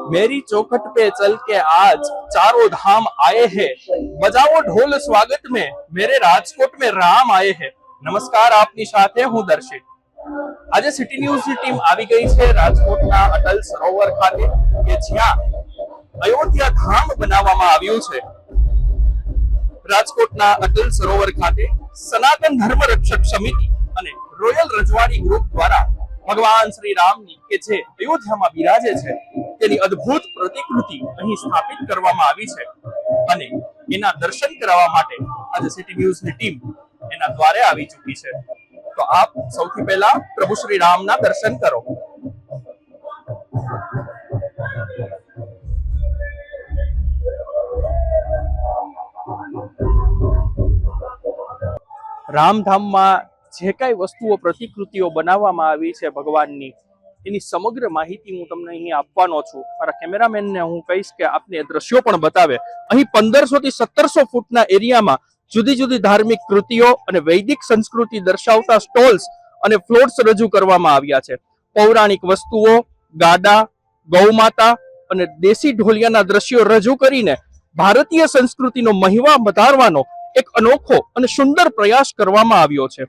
मेरी चौखट पे चल के आज चारों धाम आए हैं, बजाओ ढोल स्वागत में, मेरे राजकोट में राम आए हैं। નમસ્કાર, આપની સાથે હું દર્શિત। આજે સિટી ન્યૂઝની ટીમ આવી ગઈ છે રાજકોટના અટલ સરોવર ખાતે કે જ્યાં અયોધ્યા ધામ બનાવવામાં આવ્યું છે। રાજકોટના અટલ સરોવર ખાતે સનાતન ધર્મ રક્ષક સમિતિ અને રોયલ રજવાડી ગ્રુપ દ્વારા ભગવાન શ્રી રામની કે જે અયોધ્યામાં બિરાજે છે તેની અદ્ભુત પ્રતિકૃતિ અહીં સ્થાપિત કરવામાં આવી છે અને એના દર્શન કરવા માટે આજે સિટી ન્યૂઝની ટીમ એના દ્વારે આવી ચૂકી છે। તો આપ સૌથી પહેલા પ્રભુ શ્રી રામના દર્શન કરો। રામધામમાં જે કઈ વસ્તુઓ પ્રતિકૃતિઓ બનાવવામાં આવી છે ભગવાનની એની સમગ્ર માહિતી હું તમને અહીં આપવાનો છું। મારા કેમેરામેનને હું કહીશ કે આપને દ્રશ્યો પણ બતાવે। અહીં 1500 થી 1700 ફૂટના એરિયામાં જુદી જુદી ધાર્મિક કૃતિઓ અને વૈદિક સંસ્કૃતિ દર્શાવતા સ્ટોલ્સ અને ફ્લોટ્સ રજૂ કરવામાં આવ્યા છે। પૌરાણિક વસ્તુઓ, ગાડા, ગૌમાતા અને દેશી ઢોલિયાના દ્રશ્યો રજૂ કરીને ભારતીય સંસ્કૃતિનો મહિમા વધારવાનો એક અનોખો અને સુંદર પ્રયાસ કરવામાં આવ્યો છે।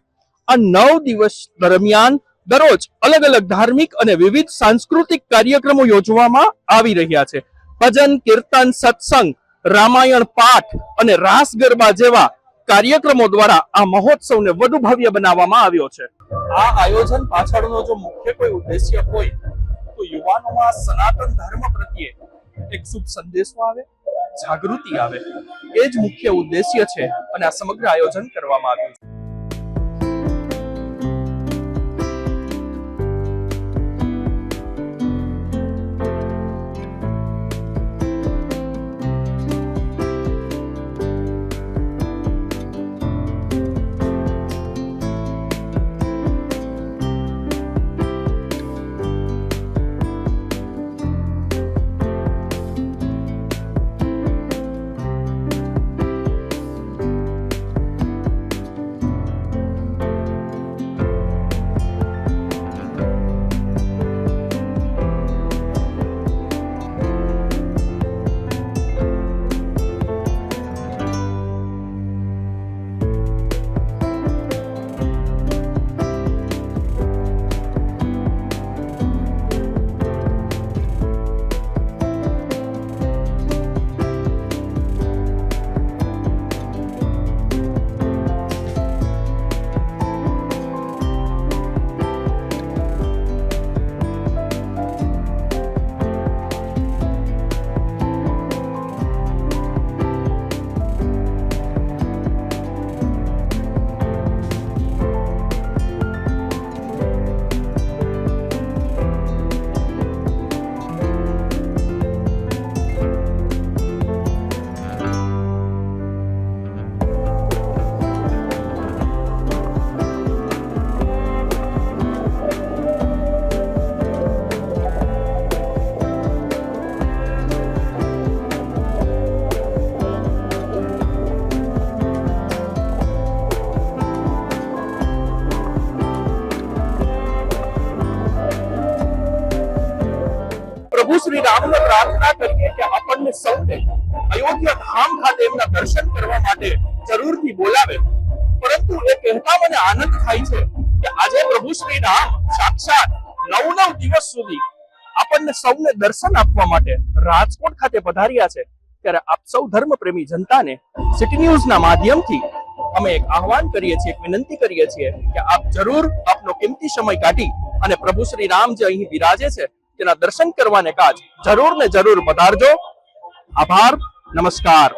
આ 9 દિવસ દરમિયાન દરરોજ અલગ અલગ ધાર્મિક અને વિવિધ સાંસ્કૃતિક કાર્યક્રમો યોજવામાં આવી રહ્યા છે। ભજન, કીર્તન, સત્સંગ, રામાયણ પાઠ અને રાસ ગરબા જેવા કાર્યક્રમો દ્વારા આ મહોત્સવને વધુ ભવ્ય બનાવવામાં આવ્યો છે। આ આયોજન પાછળનો જો મુખ્ય કોઈ ઉદ્દેશ્ય હોય તો યુવાનોમાં સનાતન ધર્મ પ્રત્યે એક શુભ સંદેશો આવે, જાગૃતિ આવે, એ જ મુખ્ય ઉદ્દેશ્ય છે અને આ સમગ્ર આયોજન કરવામાં આવ્યું છે। પ્રભુ શ્રી રામને પ્રાર્થના કરીએ કે આપણને સૌને અયોધ્યા ધામ ખાતે એમના દર્શન કરવા માટે જરૂરથી બોલાવે। પરંતુ એ કહેતા મને આનંદ થાય છે કે આજે પ્રભુ શ્રી રામ સાક્ષાત 9 દિવસ સુધી આપણને સૌને દર્શન આપવા માટે રાજકોટ ખાતે પધાર્યા છે। ત્યારે આપ સૌ ધર્મપ્રેમી જનતાને સિટી ન્યૂઝના માધ્યમથી અમે એક આહવાન કરીએ છીએ, એક વિનંતી કરીએ છીએ કે આપ જરૂર આપનો કિંમતી સમય કાઢી અને પ્રભુ શ્રી રામ જે અહીં બિરાજે છે તેના દર્શન કરવાને કાજ જરૂર ને જરૂર પધારજો। આભાર, નમસ્કાર।